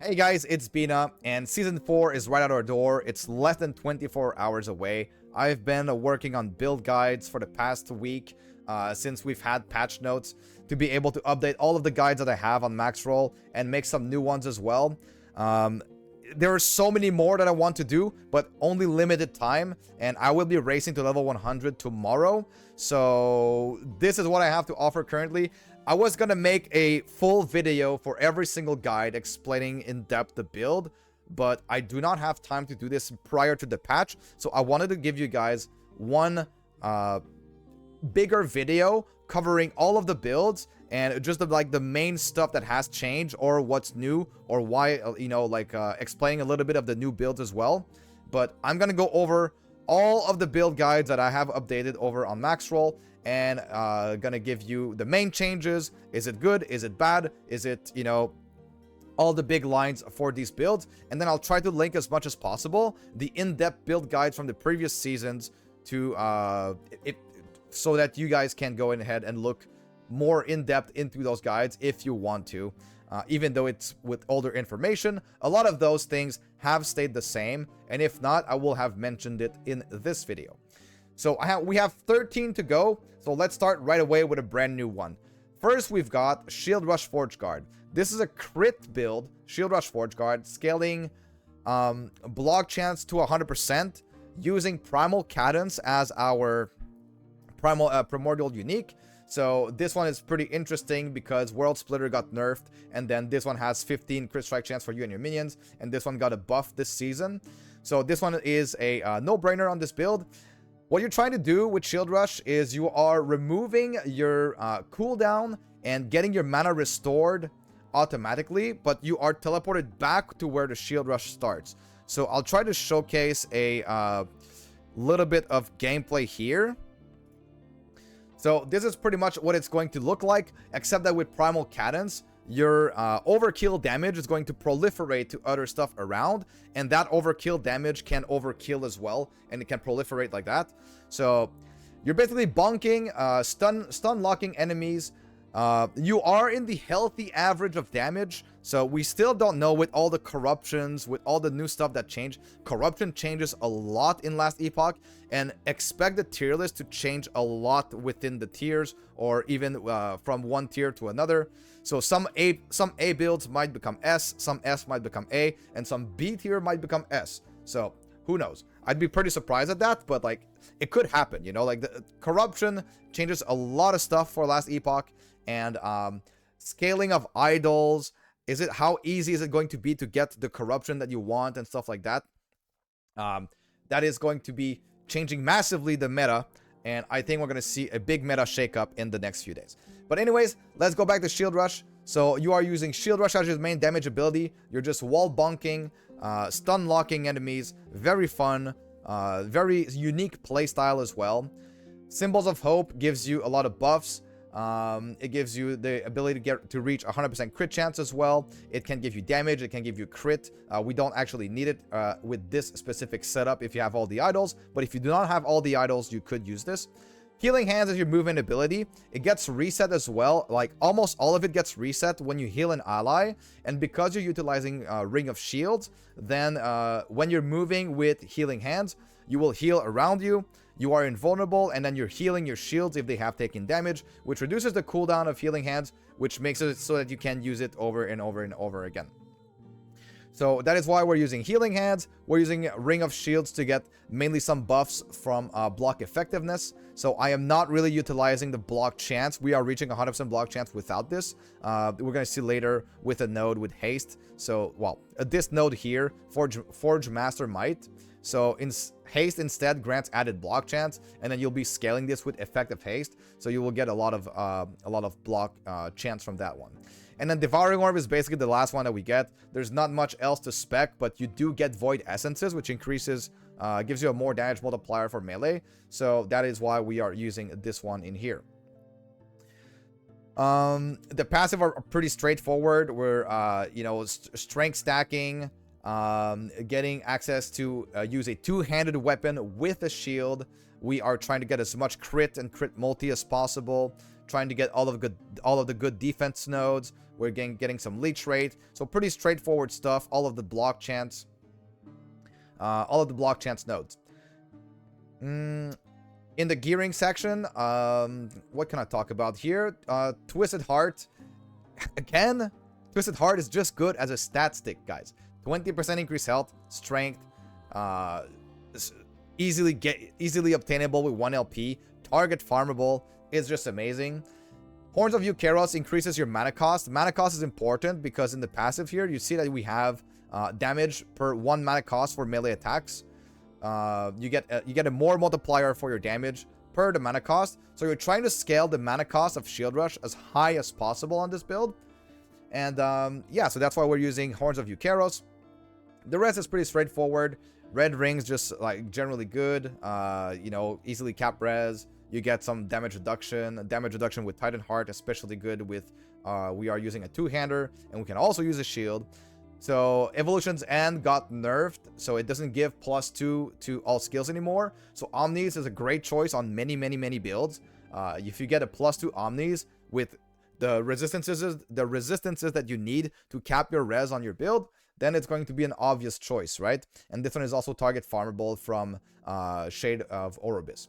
Hey guys, it's Bina, and Season 4 is right out our door. It's less than 24 hours away. I've been working on build guides for the past week, since we've had patch notes, to be able to update all of the guides that I have on Maxroll and make some new ones as well. There are so many more that I want to do, but only limited time, and I will be racing to level 100 tomorrow. So this is what I have to offer currently. I was gonna make a full video for every single guide explaining in depth the build, but I do not have time to do this prior to the patch, so I wanted to give you guys one bigger video covering all of the builds and just the main stuff that has changed or what's new or why, explaining a little bit of the new builds as well. But I'm gonna go over all of the build guides that I have updated over on Maxroll, and gonna give you the main changes. Is it good? Is it bad? Is it, all the big lines for these builds? And then I'll try to link as much as possible the in-depth build guides from the previous seasons to so that you guys can go ahead and look more in-depth into those guides if you want to. Even though it's with older information, a lot of those things have stayed the same, and if not, I will have mentioned it in this video. So we have 13 to go, so let's start right away with a brand new one. First, we've got Shield Rush Forge Guard. This is a crit build, Shield Rush Forge Guard, scaling block chance to 100%, using Primal Cadence as our primordial unique. So this one is pretty interesting because World Splitter got nerfed, and then this one has 15 crit strike chance for you and your minions, and this one got a buff this season. So this one is a no-brainer on this build. What you're trying to do with Shield Rush is you are removing your cooldown and getting your mana restored automatically, but you are teleported back to where the Shield Rush starts. So I'll try to showcase a little bit of gameplay here. So this is pretty much what it's going to look like, except that with Primal Cadence, your overkill damage is going to proliferate to other stuff around, and that overkill damage can overkill as well, and it can proliferate like that. So you're basically bonking, stun locking enemies. You are in the healthy average of damage, so we still don't know with all the corruptions, with all the new stuff that changed. Corruption changes a lot in Last Epoch, and expect the tier list to change a lot within the tiers, or even from one tier to another. So some A builds might become S, some S might become A, and some B tier might become S. So who knows? I'd be pretty surprised at that, but it could happen, the corruption changes a lot of stuff for Last Epoch. And scaling of idols, how easy is it going to be to get the corruption that you want and stuff like that? That is going to be changing massively the meta, and I think we're going to see a big meta shakeup in the next few days. But anyways, let's go back to Shield Rush. So you are using Shield Rush as your main damage ability. You're just wall bonking, stun locking enemies. Very fun, very unique playstyle as well. Symbols of Hope gives you a lot of buffs. It gives you the ability to reach 100% crit chance as well. It can give you damage, it can give you crit. We don't actually need it with this specific setup if you have all the idols, but if you do not have all the idols, you could use this. Healing Hands is your movement ability. It gets reset as well. Almost all of it gets reset when you heal an ally, and because you're utilizing Ring of Shields, then when you're moving with Healing Hands, you will heal around you. You are invulnerable, and then you're healing your shields if they have taken damage, which reduces the cooldown of Healing Hands, which makes it so that you can use it over and over and over again. So that is why we're using Healing Hands. We're using Ring of Shields to get mainly some buffs from block effectiveness. So I am not really utilizing the block chance. We are reaching 100% block chance without this. We're going to see later with a node with haste. So, well, this node here, Forge Master might. So haste instead grants added block chance, and then you'll be scaling this with effective haste, so you will get a lot of block chance from that one. And then Devouring Orb is basically the last one that we get. There's not much else to spec, but you do get Void Essences, which increases, gives you a more damage multiplier for melee. So that is why we are using this one in here. The passive are pretty straightforward. We're strength stacking, getting access to use a two-handed weapon with a shield. We are trying to get as much crit and crit multi as possible. trying to get all of the good defense nodes. We're getting some leech rate, so pretty straightforward stuff. All of the block chance nodes. In the gearing section, what can I talk about here? Twisted Heart. Again, Twisted Heart is just good as a stat stick, guys. 20% increased health, strength, easily obtainable with 1 LP, target farmable. It's just amazing. Horns of Eukeros increases your mana cost. Mana cost is important because in the passive here, you see that we have damage per 1 mana cost for melee attacks. You get a more multiplier for your damage per the mana cost. So you're trying to scale the mana cost of Shield Rush as high as possible on this build. And yeah, so that's why we're using Horns of Eukeros. The rest is pretty straightforward. Red rings just like generally good. You know, easily cap res. You get some damage reduction. Damage reduction with Titan Heart, especially good with we are using a two-hander, and we can also use a shield. So Evolution's End got nerfed, so it doesn't give +2 to all skills anymore. So Omnis is a great choice on many builds. If you get a +2 Omnis with the resistances that you need to cap your res on your build, then it's going to be an obvious choice, right? And this one is also target farmable from Shade of Orobis.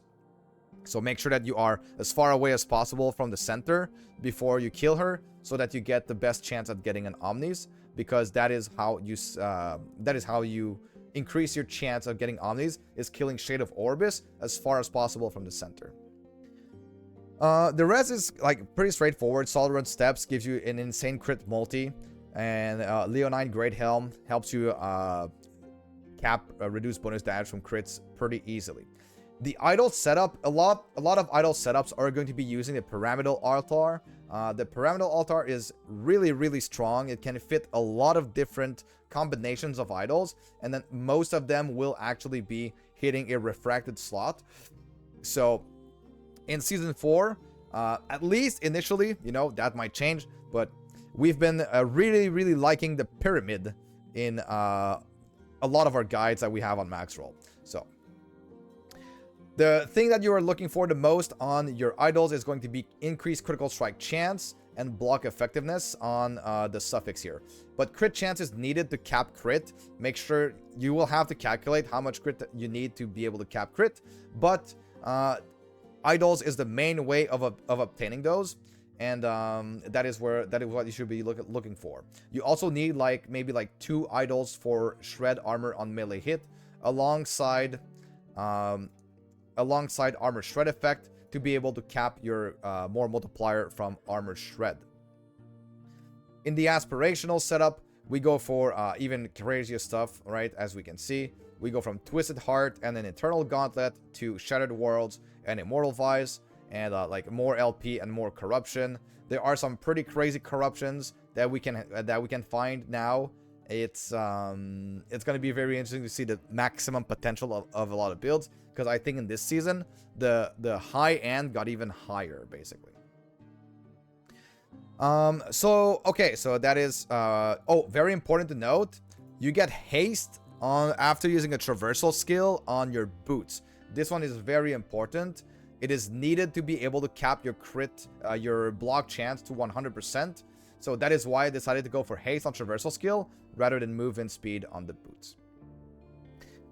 So make sure that you are as far away as possible from the center before you kill her, so that you get the best chance at getting an Omnis, because that is how you increase your chance of getting Omnis, is killing Shade of Orobis as far as possible from the center. The rest is like pretty straightforward. Solid Run Steps gives you an insane crit multi, and Leonine Great Helm helps you reduce bonus damage from crits pretty easily. The idol setup, a lot of idol setups are going to be using the Pyramidal Altar. The Pyramidal Altar is really strong. It can fit a lot of different combinations of idols, and then most of them will actually be hitting a refracted slot. So in Season 4, at least initially, you know, that might change, but we've been really liking the Pyramid in a lot of our guides that we have on Max Roll. So the thing that you are looking for the most on your idols is going to be increased critical strike chance and block effectiveness on the suffix here. But crit chance is needed to cap crit. Make sure you will have to calculate how much crit you need to be able to cap crit. But idols is the main way of obtaining those. And that is what you should be looking for. You also need maybe 2 idols for shred armor on melee hit, alongside armor shred effect, to be able to cap your more multiplier from armor shred. In the aspirational setup, we go for even crazier stuff, right? As we can see, we go from Twisted Heart and an Eternal Gauntlet to Shattered Worlds and Immortal Vice, and like more LP and more corruption. There are some pretty crazy corruptions that we can find now. It's going to be very interesting to see the maximum potential of a lot of builds, because I think in this season the high end got even higher, basically. So that is very important to note. You get haste after using a traversal skill on your boots. This one is very important. It is needed to be able to cap your crit, your block chance to 100%. So that is why I decided to go for haste on traversal skill rather than movement speed on the boots.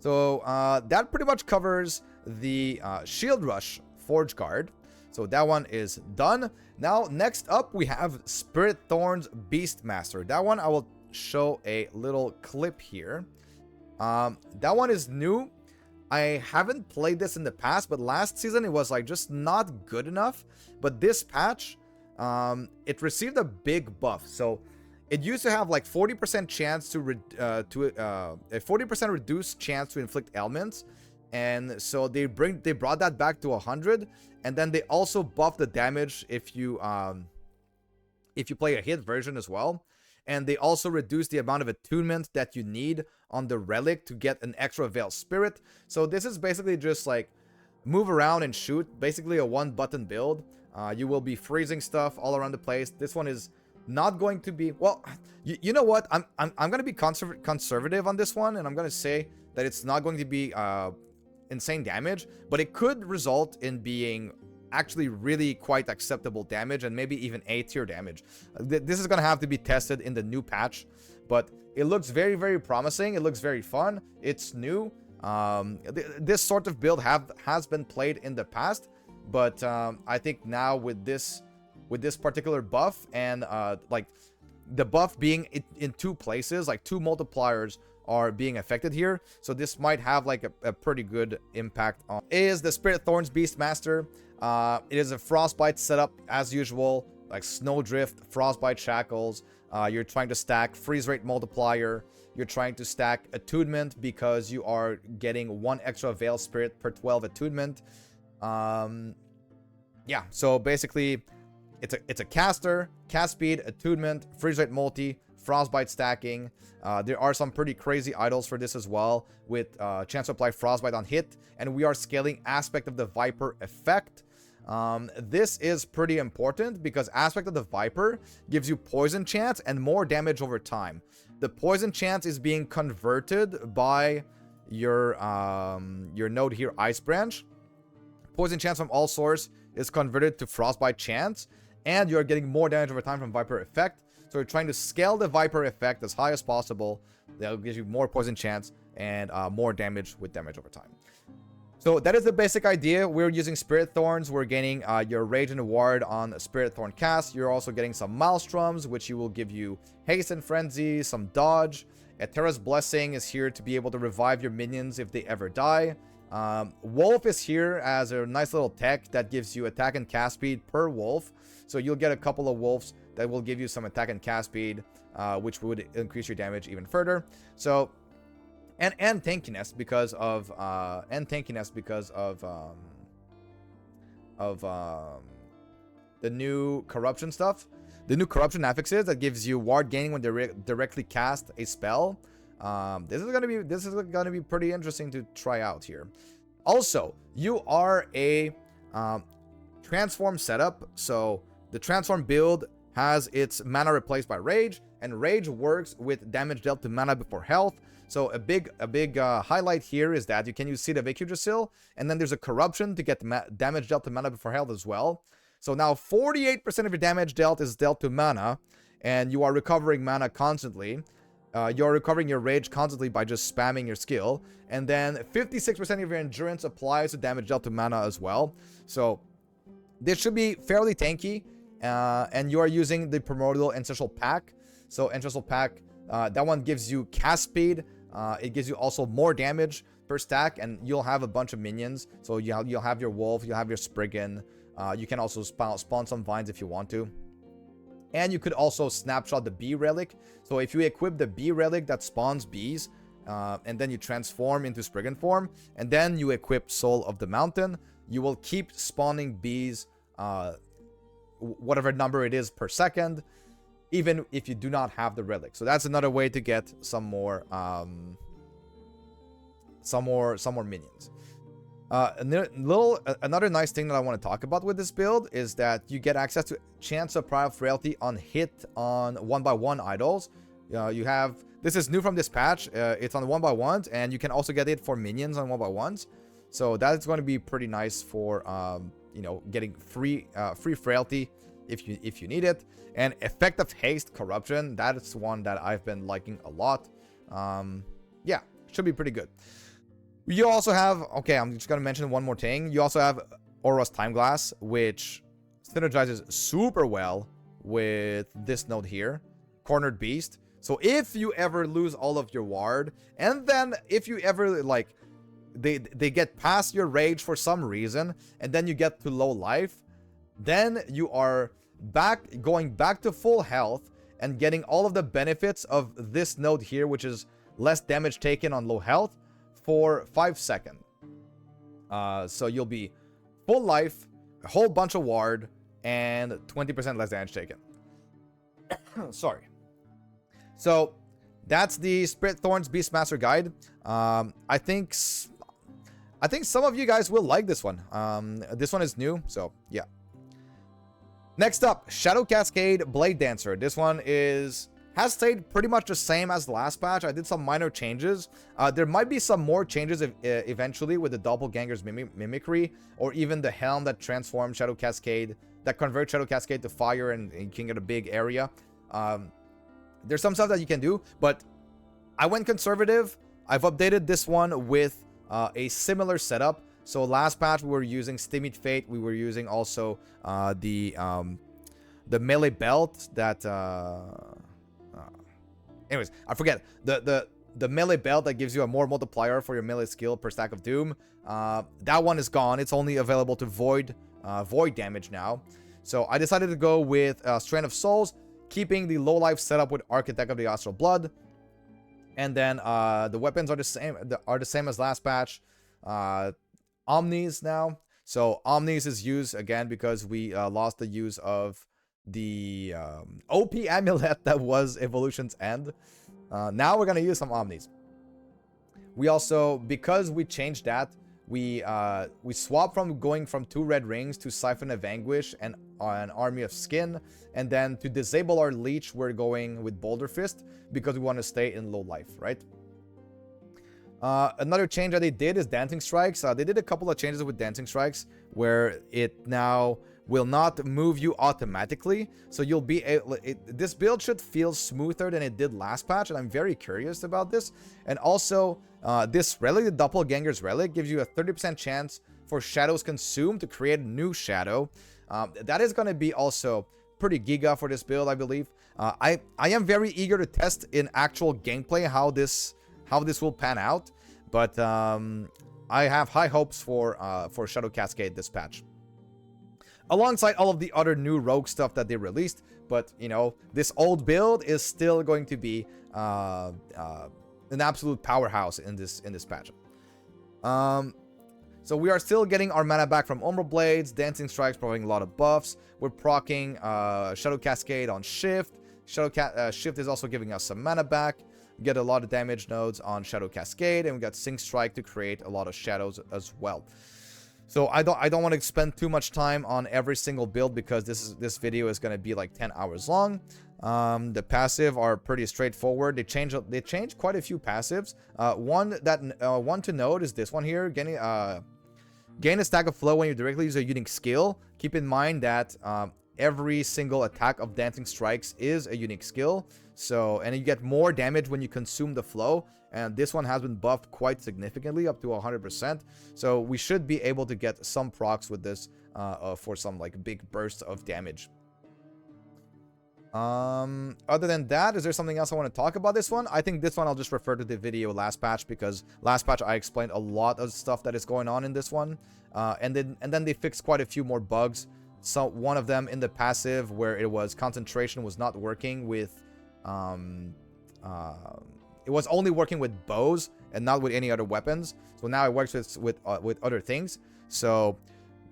So that pretty much covers the Shield Rush Forge Guard. So that one is done. Now, next up, we have Spirit Thorns Beastmaster. That one I will show a little clip here. That one is new. I haven't played this in the past, but last season it was like just not good enough. But this patch, it received a big buff. So it used to have like 40% chance to a 40% reduced chance to inflict ailments, and so they brought that back to 100, and then they also buffed the damage if you play a hit version as well. And they also reduce the amount of attunement that you need on the relic to get an extra Veil Spirit. So this is basically just like move around and shoot, basically a one-button build. You will be freezing stuff all around the place. This one is not going to be, well, you know what? I'm going to be conservative on this one, and I'm going to say that it's not going to be insane damage, but it could result in being actually really quite acceptable damage, and maybe even A tier damage. This is gonna have to be tested in the new patch, but it looks very, very promising. It looks very fun. It's new. This sort of build has been played in the past, but I think now with this particular buff, and like the buff being in two places, like two multipliers are being affected here, so this might have like a pretty good impact on. Is the Spirit Thorns Beastmaster. It is a Frostbite setup as usual, like Snowdrift, Frostbite Shackles. You're trying to stack Freeze Rate Multiplier. You're trying to stack Attunement because you are getting 1 extra Veil Spirit per 12 Attunement. Yeah, so basically it's a caster, cast speed, Attunement, Freeze Rate Multi, Frostbite stacking. There are some pretty crazy idols for this as well, with chance to apply Frostbite on hit, and we are scaling Aspect of the Viper effect. This is pretty important because Aspect of the Viper gives you poison chance and more damage over time. The poison chance is being converted by your node here, Ice Branch. Poison chance from all source is converted to Frostbite chance, and you're getting more damage over time from Viper effect. So you're trying to scale the Viper effect as high as possible. That'll give you more poison chance and more damage with damage over time. So that is the basic idea. We're using Spirit Thorns. We're gaining your Rage and Ward on Spirit Thorn cast. You're also getting some Maelstroms, which will give you Haste and Frenzy, some dodge. Eterra's Blessing is here to be able to revive your minions if they ever die. Wolf is here as a nice little tech that gives you attack and cast speed per wolf. So you'll get a couple of wolves that will give you some attack and cast speed, which would increase your damage even further. So, and tankiness because of the new corruption stuff. The new corruption affixes that gives you ward gaining when they directly cast a spell. This is gonna be pretty interesting to try out here. Also, you are a transform setup, so the transform build has its mana replaced by rage, and rage works with damage dealt to mana before health. So a big highlight here is that you can use Seed of Yggdrasil, and then there's a corruption to get damage dealt to mana before health as well. So now 48% of your damage dealt is dealt to mana, and you are recovering mana constantly. You're recovering your rage constantly by just spamming your skill, and then 56% of your endurance applies to damage dealt to mana as well. So this should be fairly tanky, and you are using the primordial Ancestral Pack. So Ancestral Pack, that one gives you cast speed. It gives you also more damage per stack, and you'll have a bunch of minions. So you'll have your wolf, you'll have your Spriggan. You can also spawn some vines if you want to. And you could also snapshot the bee relic. So if you equip the bee relic that spawns bees, and then you transform into Spriggan form, and then you equip Soul of the Mountain, you will keep spawning bees, whatever number it is per second, even if you do not have the relic. So that's another way to get some more minions. Another nice thing that I want to talk about with this build is that you get access to Chance of Prior Frailty on hit on 1x1 idols. This is new from this patch. It's on 1x1s, and you can also get it for minions on 1x1s. So that's going to be pretty nice for getting free frailty if you need it. And Effective Haste Corruption, that is one that I've been liking a lot. Yeah, should be pretty good. You also have, okay, I'm just going to mention one more thing. You also have Aura's Time Glass, which synergizes super well with this node here, Cornered Beast. So if you ever lose all of your ward, and then if you ever, like, they get past your rage for some reason, and then you get to low life, then you are going back to full health and getting all of the benefits of this node here, which is less damage taken on low health, for 5 seconds. So you'll be full life, a whole bunch of ward, and 20% less damage taken. Sorry. So that's the Spirit Thorns Beastmaster guide. I think some of you guys will like this one. This one is new, so yeah. Next up, Shadow Cascade Bladedancer. This one is has stayed pretty much the same as the last patch. I did some minor changes. There might be some more changes eventually with the Doppelganger's Mimicry, or even the Helm that transforms Shadow Cascade, that converts Shadow Cascade to fire, and you can get a big area. There's some stuff that you can do, but I went conservative. I've updated this one with a similar setup. So last patch we were using Stymied Fate. We were using also the melee belt that anyways, I forget the melee belt that gives you a more multiplier for your melee skill per stack of doom. That one is gone. It's only available to void damage now. So I decided to go with Strand of Souls, keeping the low life setup with Architect of the Astral Blood. And then the weapons are the same as last patch. Omnis now. So Omnis is used again because we lost the use of the OP amulet that was Evolution's End. Now we're gonna use some Omnis. We also, because we changed that, we swapped from going from 2 red rings to Siphon of Anguish and an Army of Skin, and then to disable our leech we're going with Boulder Fist because we want to stay in low life, right? Another change that they did is Dancing Strikes. They did a couple of changes with Dancing Strikes where it now will not move you automatically. So you'll be this build should feel smoother than it did last patch, and I'm very curious about this. And also, this relic, the Doppelganger's Relic, gives you a 30% chance for shadows consumed to create a new shadow. That is going to be also pretty giga for this build, I believe. I am very eager to test in actual gameplay how this will pan out, but I have high hopes for Shadow Cascade this patch, alongside all of the other new rogue stuff that they released. But you know, this old build is still going to be an absolute powerhouse in this patch. So we are still getting our mana back from Umbral Blades, Dancing Strikes providing a lot of buffs. We're proccing Shadow Cascade on Shift. Shift is also giving us some mana back. We get a lot of damage nodes on Shadow Cascade, and we got Sync Strike to create a lot of shadows as well. So I don't want to spend too much time on every single build because this video is going to be like 10 hours long. The passive are pretty straightforward. They changed quite a few passives. One to note is this one here. Gain a stack of flow when you directly use a unique skill. Keep in mind that every single attack of Dancing Strikes is a unique skill. So, and you get more damage when you consume the flow. And this one has been buffed quite significantly, up to 100%. So we should be able to get some procs with this for some like big bursts of damage. Other than that, is there something else I want to talk about this one? I think this one I'll just refer to the video last patch, because last patch I explained a lot of stuff that is going on in this one. And then they fixed quite a few more bugs. So one of them in the passive where it was concentration was not working with it was only working with bows and not with any other weapons. So now it works with other things. So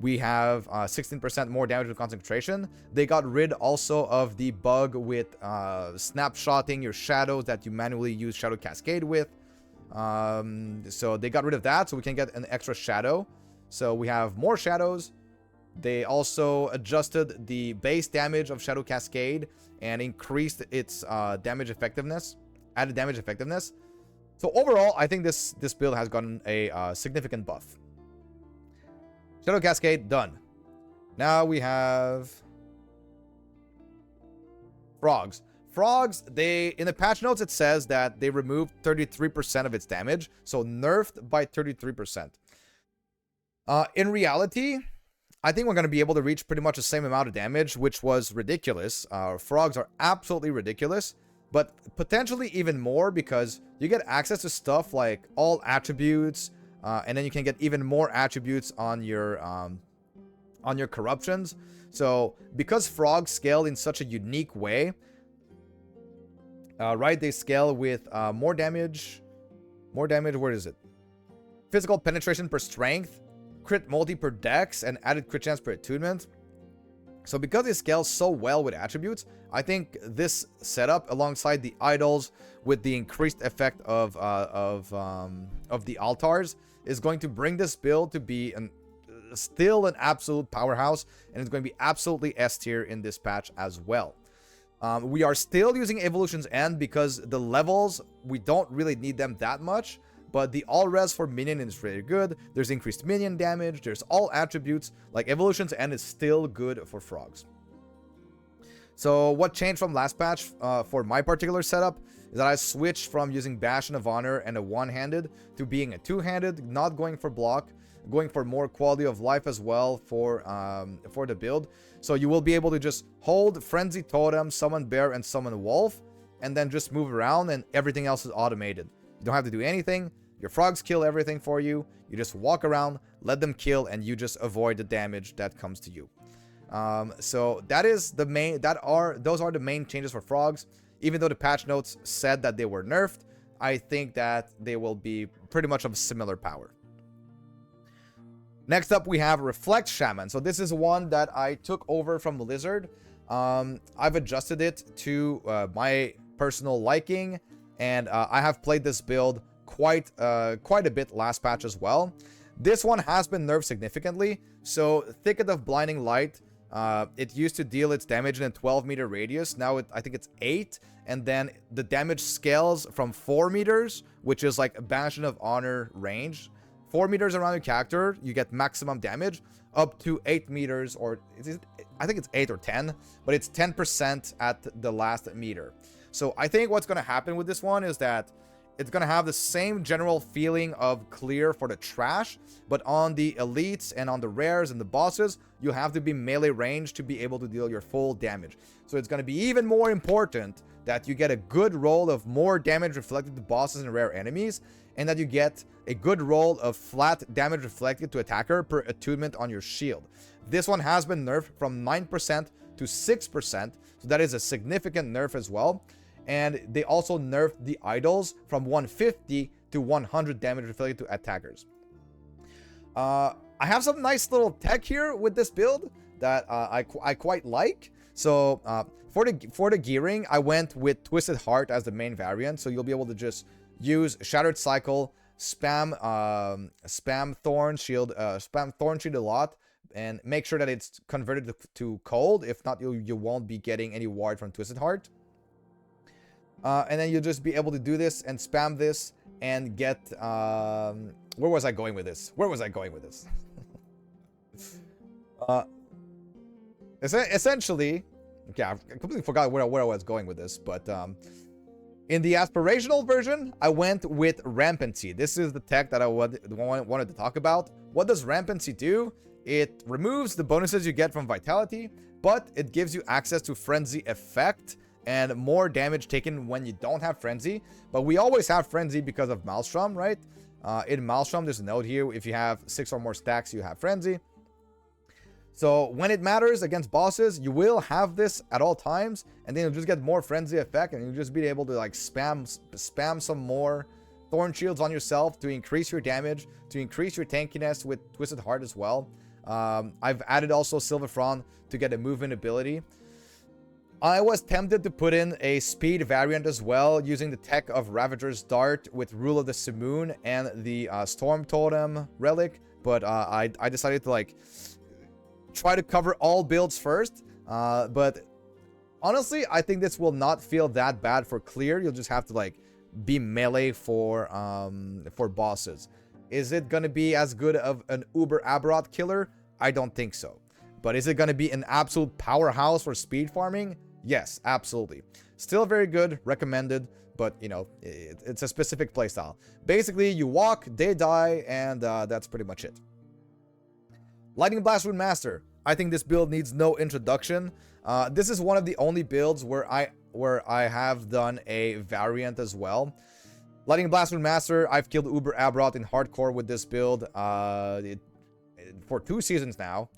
we have 16% more damage with concentration. They got rid also of the bug with snapshotting your shadows that you manually use Shadow Cascade with. So they got rid of that, so we can get an extra shadow. So we have more shadows. They also adjusted the base damage of Shadow Cascade and increased its damage effectiveness, added damage effectiveness. So overall, I think this build has gotten a significant buff. Shadow Cascade done. Now we have frogs. Frogs, in the patch notes it says that they removed 33% of its damage, so nerfed by 33%. In reality, I think we're going to be able to reach pretty much the same amount of damage, which was ridiculous. Frogs are absolutely ridiculous, but potentially even more because you get access to stuff like all attributes, and then you can get even more attributes on your corruptions. So because frogs scale in such a unique way, right? They scale with more damage. Where is it? Physical penetration per strength, crit multi per dex, and added crit chance per attunement. So because they scale so well with attributes, I think this setup alongside the idols with the increased effect of the altars is going to bring this build to be still an absolute powerhouse, and it's going to be absolutely S tier in this patch as well. We are still using Evolution's End because the levels, we don't really need them that much. But the all-res for minion is really good. There's increased minion damage. There's all attributes. Like, Evolution's End is still good for frogs. So what changed from last patch for my particular setup is that I switched from using Bastion of Honor and a one-handed to being a two-handed, not going for block, going for more quality of life as well for the build. So you will be able to just hold Frenzy Totem, summon Bear, and summon Wolf, and then just move around, and everything else is automated. You don't have to do anything. Your frogs kill everything for you. You just walk around, let them kill, and you just avoid the damage that comes to you. So that is the main. Those are the main changes for frogs. Even though the patch notes said that they were nerfed, I think that they will be pretty much of similar power. Next up, we have Reflect Shaman. So this is one that I took over from Lizard. I've adjusted it to my personal liking, and I have played this build quite a bit last patch as well. This one has been nerfed significantly. So Thicket of Blinding Light, it used to deal its damage in a 12-meter radius. Now I think it's 8, and then the damage scales from 4 meters, which is like a Bastion of Honor range. 4 meters around your character, you get maximum damage, up to 8 meters, or I think it's 8 or 10, but it's 10% at the last meter. So I think what's going to happen with this one is that it's going to have the same general feeling of clear for the trash, but on the elites and on the rares and the bosses, you have to be melee range to be able to deal your full damage. So it's going to be even more important that you get a good roll of more damage reflected to bosses and rare enemies, and that you get a good roll of flat damage reflected to attacker per attunement on your shield. This one has been nerfed from 9% to 6%, so that is a significant nerf as well. And they also nerfed the idols from 150 to 100 damage reflected to attackers. I have some nice little tech here with this build that I quite like. So for the gearing, I went with Twisted Heart as the main variant. So you'll be able to just use Shattered Cycle, spam Thorn Shield, spam Thorn Shield a lot, and make sure that it's converted to cold. If not, you won't be getting any ward from Twisted Heart. And then you'll just be able to do this and spam this and get... where was I going with this? Essentially... Okay, I completely forgot where I was going with this, but... in the aspirational version, I went with Rampancy. This is the tech that I wanted to talk about. What does Rampancy do? It removes the bonuses you get from Vitality, but it gives you access to Frenzy effect and more damage taken when you don't have Frenzy. But we always have Frenzy because of Maelstrom, right? In Maelstrom, there's a note here. If you have 6 or more stacks, you have Frenzy. So when it matters against bosses, you will have this at all times, and then you'll just get more Frenzy effect, and you'll just be able to like spam some more Thorn Shields on yourself to increase your damage, to increase your tankiness with Twisted Heart as well. I've added also Silver Fron to get a movement ability. I was tempted to put in a speed variant as well, using the tech of Ravager's Dart with Rule of the Simoon and the Storm Totem relic, but I decided to like try to cover all builds first. But honestly, I think this will not feel that bad for clear. You'll just have to like be melee for bosses. Is it gonna be as good of an Uber Aberrot killer? I don't think so. But is it gonna be an absolute powerhouse for speed farming? Yes, absolutely. Still very good, recommended, but you know, it's a specific playstyle. Basically, you walk, they die, and that's pretty much it. Lightning Blast Runemaster. I think this build needs no introduction. This is one of the only builds where I have done a variant as well. Lightning Blast Runemaster, I've killed Uber Aberrot in hardcore with this build for 2 seasons now.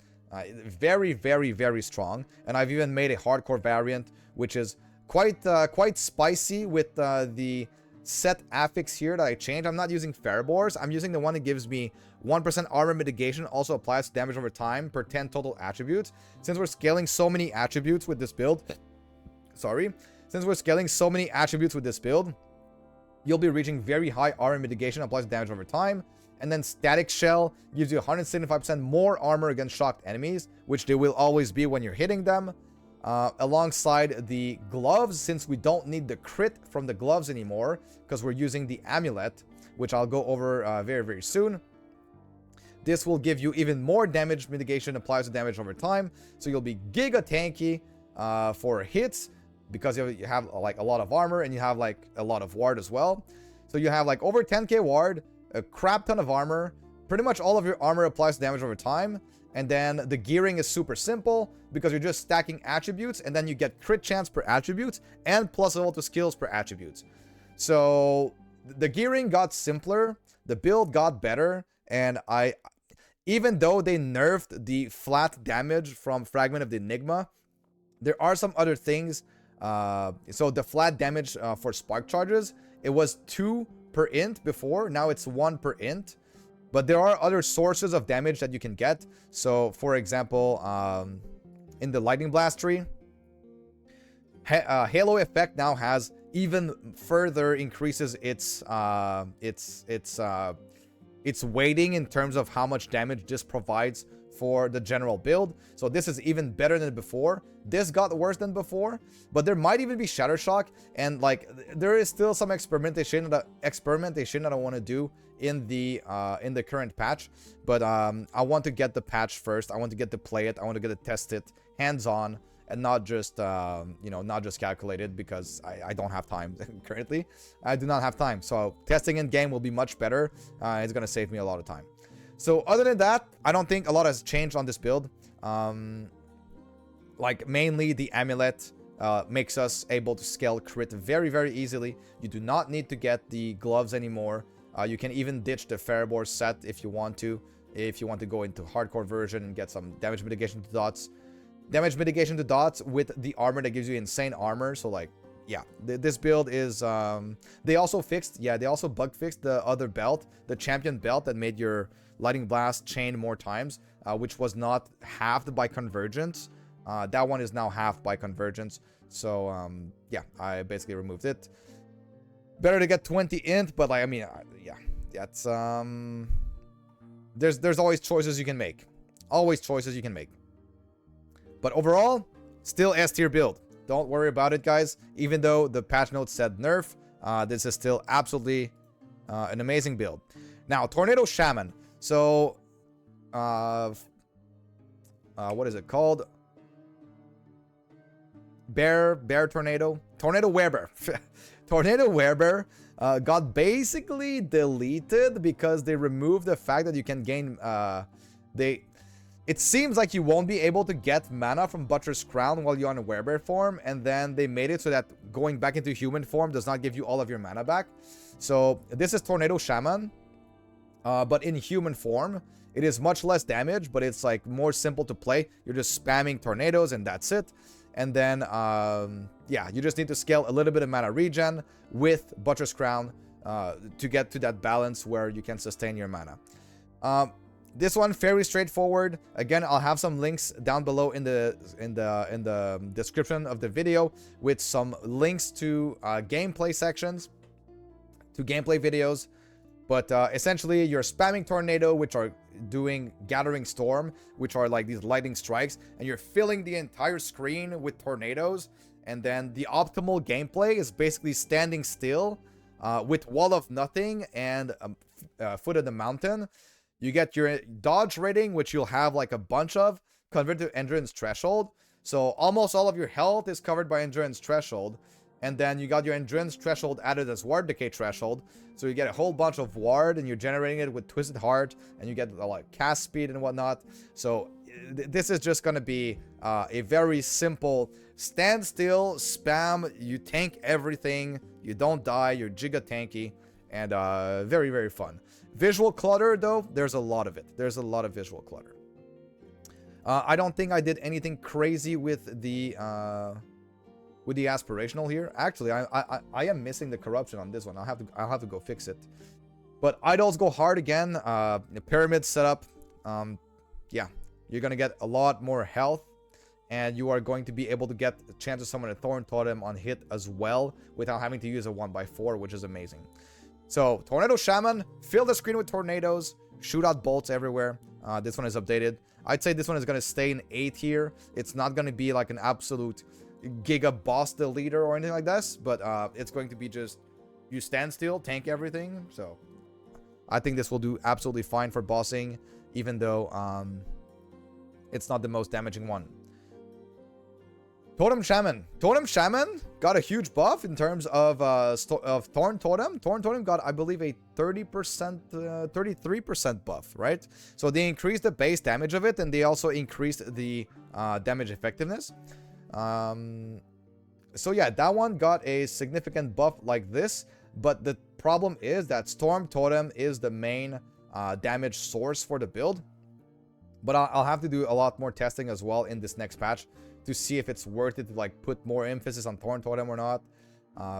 Very, very, very strong. And I've even made a hardcore variant, which is quite spicy with the set affix here that I changed. I'm not using Ferrobors. I'm using the one that gives me 1% armor mitigation, also applies damage over time per 10 total attributes. Since we're scaling so many attributes with this build, you'll be reaching very high armor mitigation, applies damage over time. And then Static Shell gives you 175% more armor against shocked enemies, which they will always be when you're hitting them. alongside the gloves, since we don't need the crit from the gloves anymore because we're using the amulet, which I'll go over very, very soon. This will give you even more damage mitigation, applies the damage over time, so you'll be giga tanky for hits because you have like a lot of armor and you have like a lot of ward as well. So you have like over 10k ward, a crap ton of armor, pretty much all of your armor applies damage over time. And then the gearing is super simple because you're just stacking attributes, and then you get crit chance per attribute and plus level to skills per attributes. So the gearing got simpler, the build got better, and even though they nerfed the flat damage from Fragment of the Enigma, there are some other things. So the flat damage for spark charges, it was 2 per int before, now it's 1 per int. But there are other sources of damage that you can get. So, for example, in the Lightning Blast tree, Halo effect now has even further increases its weighting in terms of how much damage this provides for the general build. So this is even better than before. This got worse than before, but there might even be Shatter Shock, and like there is still some experimentation that I want to do in the current patch. But I want to get the patch first. I want to get to play it. I want to get to test it hands-on and not just not just calculated, because I don't have time currently. I do not have time. So testing in game will be much better. It's gonna save me a lot of time. So other than that, I don't think a lot has changed on this build. Like mainly the amulet makes us able to scale crit very, very easily. You do not need to get the gloves anymore. You can even ditch the Fairboar set if you want to. If you want to go into hardcore version and get some damage mitigation to dots. Damage mitigation to dots with the armor that gives you insane armor. So like, yeah, this build is... they also bug fixed the other belt, the champion belt that made your Lightning Blast chain more times, which was not halved by convergence. That one is now halved by convergence. So yeah, I basically removed it. Better to get 20 int, but like, I mean, yeah, that's there's always choices you can make. Always choices you can make. But overall, still S tier build. Don't worry about it, guys. Even though the patch notes said nerf, this is still absolutely an amazing build. Now, Tornado Shaman. So, what is it called? Bear Tornado? Tornado Werebear. Tornado Werebear got basically deleted because they removed the fact that you can gain... It seems like you won't be able to get mana from Butcher's Crown while you're on a Werebear form, and then they made it so that going back into human form does not give you all of your mana back. So this is Tornado Shaman, but in human form. It is much less damage, but it's like more simple to play. You're just spamming tornadoes and that's it. And then, yeah, you just need to scale a little bit of mana regen with Butcher's Crown to get to that balance where you can sustain your mana. This one very straightforward. Again, I'll have some links down below in the description of the video with some links to gameplay sections, to gameplay videos. But essentially, you're spamming Tornado, which are doing Gathering Storm, which are like these lightning strikes, and you're filling the entire screen with tornadoes. And then the optimal gameplay is basically standing still with Wall of Nothing and Foot of the Mountain. You get your dodge rating, which you'll have like a bunch of, converted to Endurance Threshold. So almost all of your health is covered by Endurance Threshold. And then you got your Endurance Threshold added as Ward Decay Threshold. So you get a whole bunch of Ward, and you're generating it with Twisted Heart, and you get like cast speed and whatnot. So this is just going to be a very simple stand still, spam, you tank everything, you don't die, you're giga tanky, and very, very fun. Visual clutter, though, there's a lot of it. There's a lot of visual clutter. I don't think I did anything crazy with the aspirational here. Actually, I am missing the corruption on this one. I'll have to go fix it. But idols go hard again. The pyramid setup. Yeah, you're gonna get a lot more health, and you are going to be able to get a chance to summon a Thorn Totem on hit as well without having to use a 1x4, which is amazing. So, Tornado Shaman, fill the screen with tornadoes, shoot out bolts everywhere. This one is updated. I'd say this one is going to stay in 8 here. It's not going to be like an absolute giga boss deleter or anything like this, but it's going to be just you stand still, tank everything. So I think this will do absolutely fine for bossing, even though it's not the most damaging one. Totem Shaman. Totem Shaman got a huge buff in terms of Thorn Totem. Thorn Totem got, I believe, a 30%, 33% buff, right? So they increased the base damage of it, and they also increased the damage effectiveness. So yeah, that one got a significant buff like this, but the problem is that Storm Totem is the main damage source for the build. But I'll have to do a lot more testing as well in this next patch to see if it's worth it to like put more emphasis on Thorn Totem or not,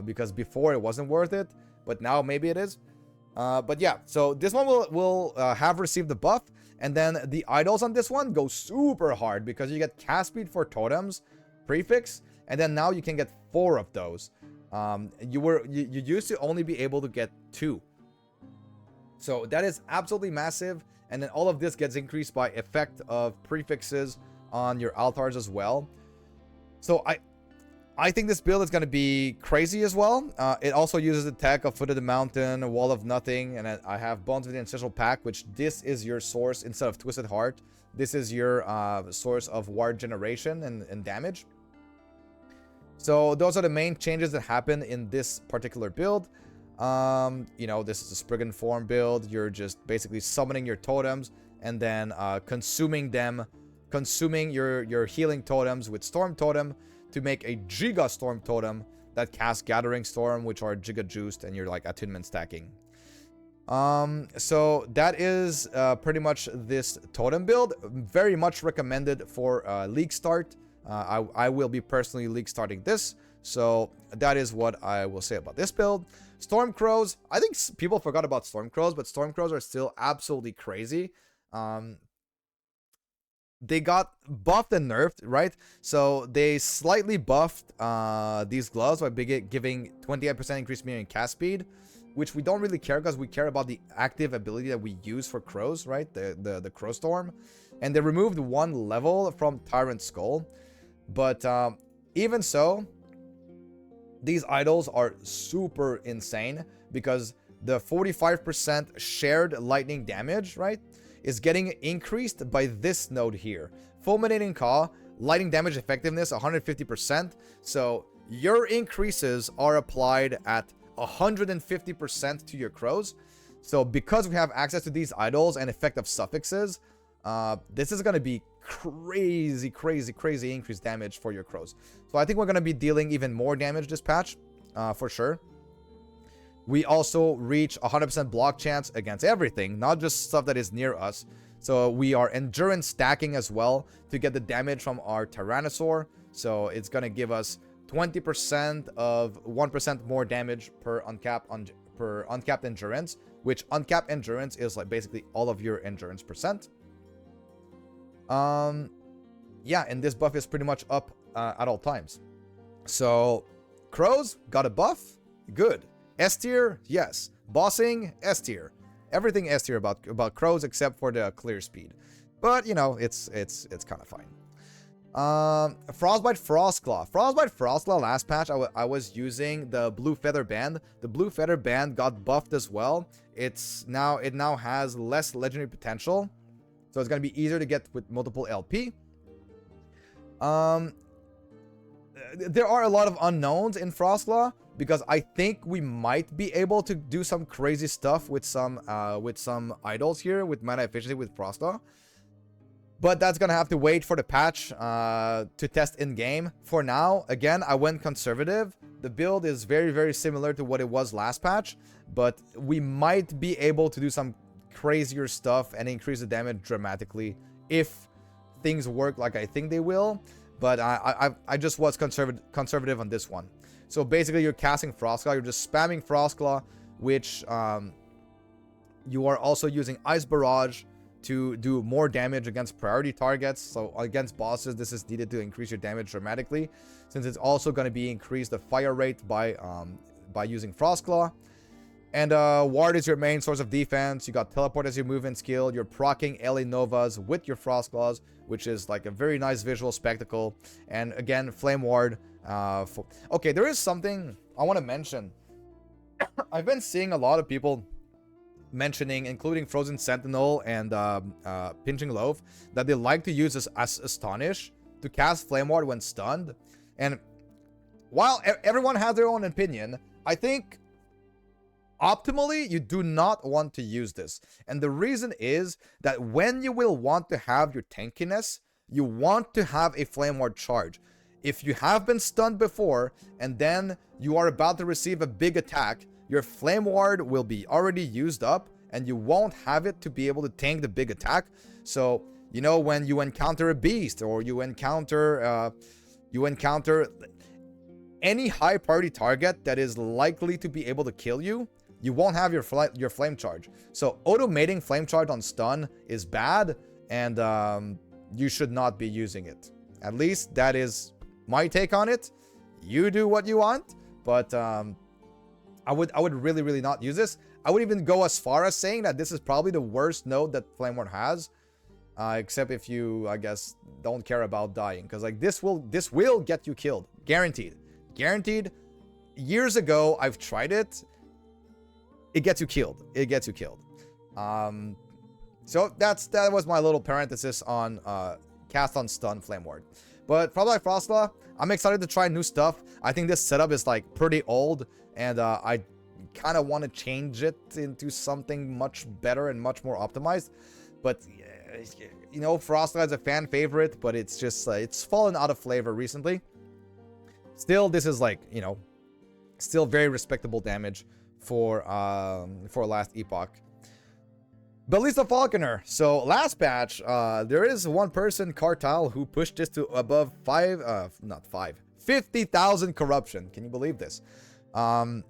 because before it wasn't worth it, but now maybe it is. But yeah, so this one will have received the buff, and then the idols on this one go super hard because you get cast speed for totems, prefix, and then now you can get 4 of those. You used to only be able to get 2, so that is absolutely massive. And then all of this gets increased by effect of prefixes on your altars as well. So I think this build is going to be crazy as well. It also uses the tech of Foot of the Mountain, Wall of Nothing, and I have Bones of the Ancestral Pack, which this is your source instead of Twisted Heart. This is your source of ward generation and damage. So those are the main changes that happen in this particular build. You know, this is a Spriggan form build. You're just basically summoning your totems and then consuming your healing totems with Storm Totem to make a Giga Storm Totem that casts Gathering Storm, which are Giga juiced, and you're like attunement stacking. So that is pretty much this totem build. Very much recommended for league start. I will be personally league starting this. So that is what I will say about this build. Storm Crows. I think people forgot about Storm Crows, but Storm Crows are still absolutely crazy. They got buffed and nerfed, right? So they slightly buffed these gloves by giving 28% increased melee and cast speed, which we don't really care because we care about the active ability that we use for crows, right? The Crow Storm. And they removed 1 level from Tyrant Skull. But even so, these idols are super insane because the 45% shared lightning damage, right, is getting increased by this node here. Fulminating Caw, lightning damage effectiveness 150%. So your increases are applied at 150% to your crows. So because we have access to these idols and effective suffixes, this is going to be crazy increased damage for your crows. So I think we're going to be dealing even more damage this patch, for sure. We also reach 100% block chance against everything, not just stuff that is near us. So we are endurance stacking as well to get the damage from our Tyrannosaur. So it's going to give us 20% of 1% more damage per uncapped endurance, which uncapped endurance is like basically all of your endurance percent. Yeah, and this buff is pretty much up at all times. So crows got a buff, good. S tier, yes. Bossing, S tier. Everything S tier about crows except for the clear speed. But you know, it's kind of fine. Frostbite Frostclaw. Frostbite Frostclaw last patch I was using the Blue Feather Band. The Blue Feather Band got buffed as well. It now has less legendary potential. So it's going to be easier to get with multiple LP. There are a lot of unknowns in Frostclaw because I think we might be able to do some crazy stuff with some idols here with mana efficiency with Frostclaw. But that's going to have to wait for the patch to test in game. For now, again, I went conservative. The build is very similar to what it was last patch, but we might be able to do some crazier stuff and increase the damage dramatically if things work like I think they will. But I just was conservative on this one. So basically you're casting Frostclaw, you're just spamming Frostclaw, which you are also using Ice Barrage to do more damage against priority targets. So against bosses, this is needed to increase your damage dramatically, since it's also going to be increased the fire rate by using Frostclaw. And Ward is your main source of defense. You got Teleport as your movement skill. You're proccing LA Novas with your Frost Claws, which is like a very nice visual spectacle. And again, Flame Ward. Okay, there is something I want to mention. I've been seeing a lot of people mentioning, including Frozen Sentinel and Pinching Loaf, that they like to use this as Astonish to cast Flame Ward when stunned. And while everyone has their own opinion, I think optimally, you do not want to use this. And the reason is that when you will want to have your tankiness, you want to have a Flame Ward charge. If you have been stunned before, and then you are about to receive a big attack, your Flame Ward will be already used up, and you won't have it to be able to tank the big attack. So, you know, when you encounter a beast, or you encounter any high party target that is likely to be able to kill you, you won't have your flame charge. So automating flame charge on stun is bad, and you should not be using it. At least that is my take on it. You do what you want, but I would really not use this. I would even go as far as saying that this is probably the worst node that Flame Ward has, except if you, I guess, don't care about dying, because like this will get you killed, guaranteed. Years ago, I've tried it. It gets you killed. So that was my little parenthesis on cast on stun Flame Ward. But Frostbite Frostlaw, I'm excited to try new stuff. I think this setup is like pretty old, and I kind of want to change it into something much better and much more optimized. But you know, Frostlaw is a fan favorite, but it's just it's fallen out of flavor recently. Still, this is like, you know, still very respectable damage for Last Epoch. Ballista Falconer. So last patch, there is one person, Cartel, who pushed this to above 50,000 corruption. Can you believe this? I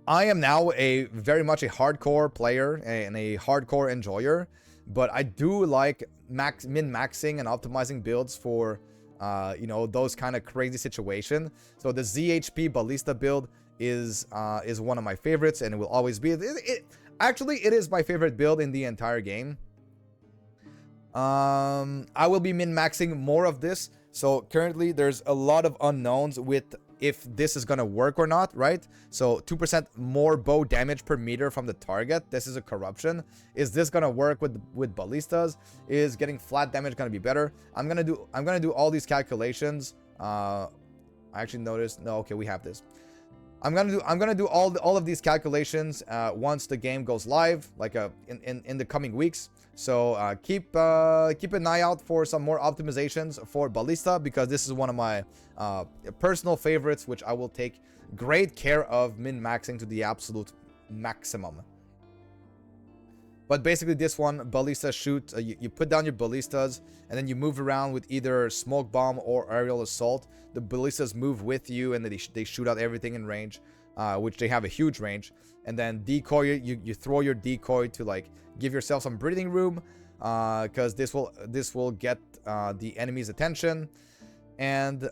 am now very much a hardcore player and a hardcore enjoyer, but I do like min-maxing and optimizing builds for you know, those kind of crazy situation. So the ZHP Ballista build is one of my favorites, and it will always be. Actually, it is my favorite build in the entire game. I will be min-maxing more of this. So currently, there's a lot of unknowns with if this is gonna work or not, right? So 2% more bow damage per meter from the target. This is a corruption. Is this gonna work with ballistas? Is getting flat damage gonna be better? I'm gonna do all these calculations. I actually noticed. No, okay, we have this. I'm gonna do all of these calculations once the game goes live, like in the coming weeks. So keep an eye out for some more optimizations for Ballista, because this is one of my personal favorites, which I will take great care of min-maxing to the absolute maximum. But basically, this one, Ballista shoot, you put down your ballistas, and then you move around with either smoke bomb or aerial assault. The ballistas move with you, and then they shoot out everything in range, which they have a huge range. And then decoy, you throw your decoy to like give yourself some breathing room, because this will get the enemy's attention. And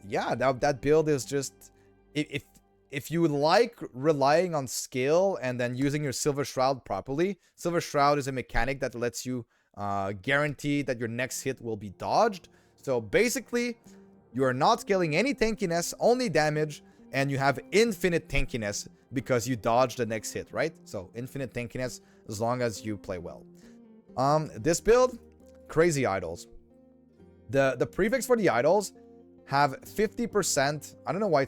yeah, that build is just, if you like relying on skill and then using your Silver Shroud properly. Silver Shroud is a mechanic that lets you guarantee that your next hit will be dodged. So basically, you are not scaling any tankiness, only damage, and you have infinite tankiness because you dodge the next hit, right? So infinite tankiness as long as you play well. This build, crazy idols. The prefix for the idols have 50%. I don't know why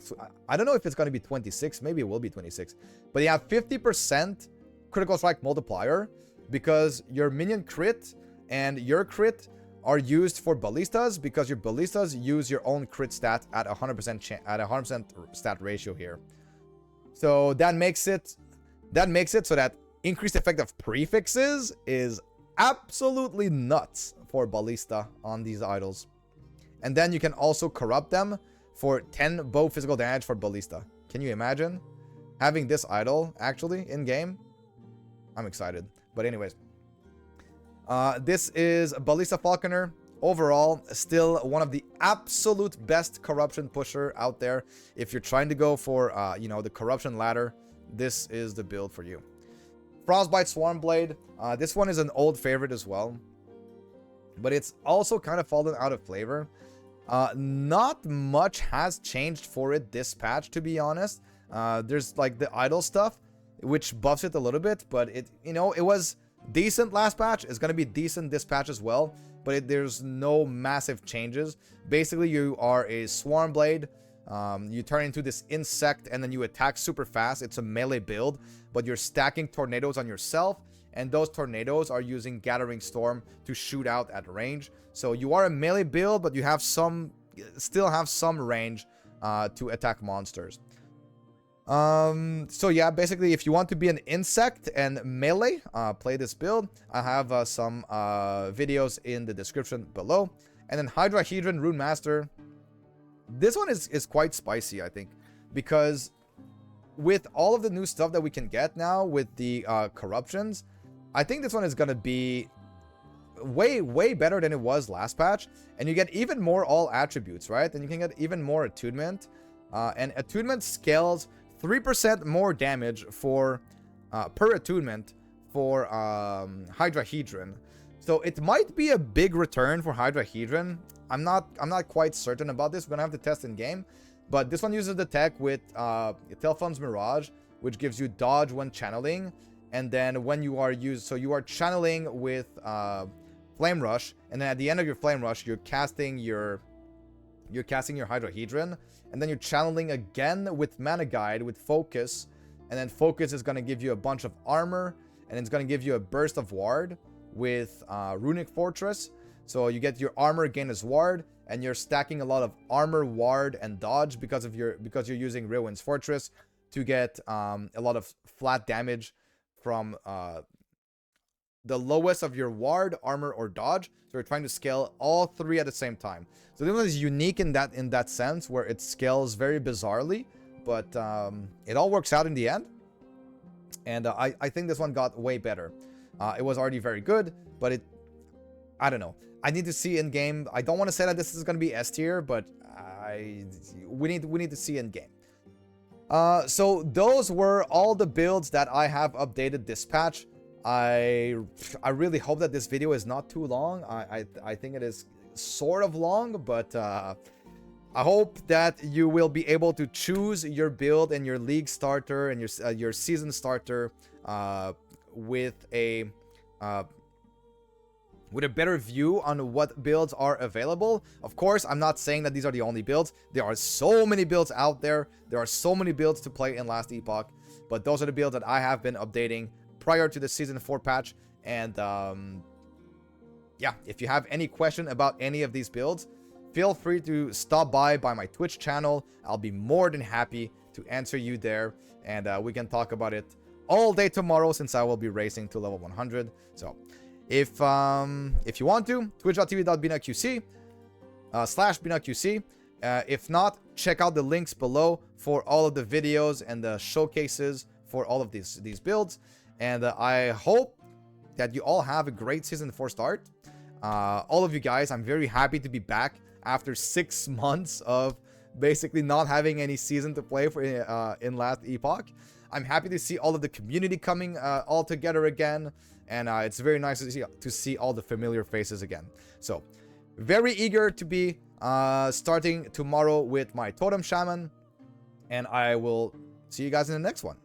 I don't know if it's going to be 26. Maybe it will be 26. But you have 50% critical strike multiplier, because your minion crit and your crit are used for ballistas, because your ballistas use your own crit stat at 100% stat ratio here. So that makes it so that increased effect of prefixes is absolutely nuts for ballista on these idols. And then you can also corrupt them for 10 bow physical damage for ballista. Can you imagine having this idol actually in game? I'm excited. But anyways, this is Ballista Falconer. overall, still one of the absolute best corruption pusher out there. If you're trying to go for, you know, the corruption ladder, this is the build for you. Frostbite Swarmblade. This one is an old favorite as well, but it's also kind of fallen out of flavor. Not much has changed for it this patch, to be honest. There's like the idle stuff, which buffs it a little bit, but it, you know, it was decent last patch. It's gonna be decent this patch as well, but there's no massive changes. Basically, you are a Swarmblade. You turn into this insect and then you attack super fast. It's a melee build, but you're stacking tornadoes on yourself, and those tornadoes are using Gathering Storm to shoot out at range. So you are a melee build, but you have still have some range to attack monsters. So yeah, basically, if you want to be an insect and melee, play this build. I have some videos in the description below. And then Hydrahedron Runemaster. This one is quite spicy, I think, because with all of the new stuff that we can get now with the corruptions, I think this one is gonna be way better than it was last patch, and you get even more all attributes, right? And you can get even more attunement, and attunement scales 3% more damage for per attunement for Hydrahedron. So it might be a big return for Hydrahedron. I'm not quite certain about this. We're gonna have to test in game, but this one uses the tech with Telfon's Mirage, which gives you dodge when channeling, and then when you are so you are channeling with Flame Rush, and then at the end of your Flame Rush, you're casting your Hydrahedron, and then you're channeling again with Mana Guide with Focus, and then Focus is gonna give you a bunch of armor, and it's gonna give you a burst of ward with Runic Fortress. So you get your armor gain as ward, and you're stacking a lot of armor, ward, and dodge because you're using Realwind's Fortress to get a lot of flat damage from the lowest of your ward, armor, or dodge. So you're trying to scale all three at the same time. So this one is unique in that sense, where it scales very bizarrely, but it all works out in the end. And I think this one got way better. It was already very good, but I don't know. I need to see in game. I don't want to say that this is going to be S tier, but we need to see in game. So those were all the builds that I have updated this patch. I really hope that this video is not too long. I think it is sort of long, but I hope that you will be able to choose your build and your league starter and your season starter with a better view on what builds are available. Of course, I'm not saying that these are the only builds. There are so many builds out there. There are so many builds to play in Last Epoch, but those are the builds that I have been updating prior to the Season 4 patch. And yeah, if you have any question about any of these builds, feel free to stop by my Twitch channel. I'll be more than happy to answer you there, and we can talk about it all day tomorrow, since I will be racing to level 100. So if you want to, twitch.tv.BinaQc /BinaQc. If not, check out the links below for all of the videos and the showcases for all of these builds. And I hope that you all have a great Season 4 start. All of you guys, I'm very happy to be back after 6 months of basically not having any season to play for in Last Epoch. I'm happy to see all of the community coming all together again, and it's very nice to see all the familiar faces again. So very eager to be starting tomorrow with my Totem Shaman, and I will see you guys in the next one.